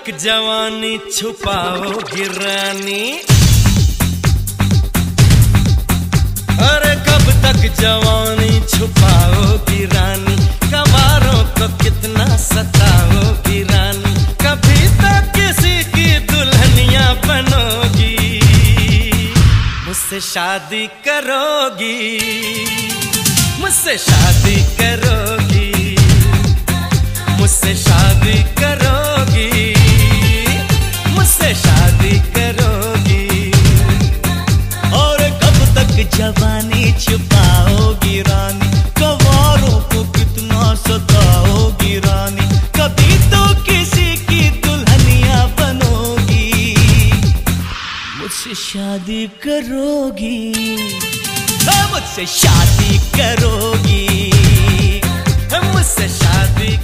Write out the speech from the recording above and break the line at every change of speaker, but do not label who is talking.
तक जवानी छुपाओगी रानी? अरे कब तक जवानी छुपाओगी रानी? कवारों को कितना सताओगी रानी? कभी तो किसी की दुल्हनिया बनोगी, मुझसे शादी करोगी, मुझसे शादी करोगी, मुझसे शादी करोगी, मुझसे शादी करोगी। और कब तक जवानी छुपाओगी रानी? कवारों को कितना सताओगी रानी? कभी तो किसी की दुल्हनिया बनोगी, मुझसे शादी करोगी, मुझसे शादी करोगी, मुझसे शादी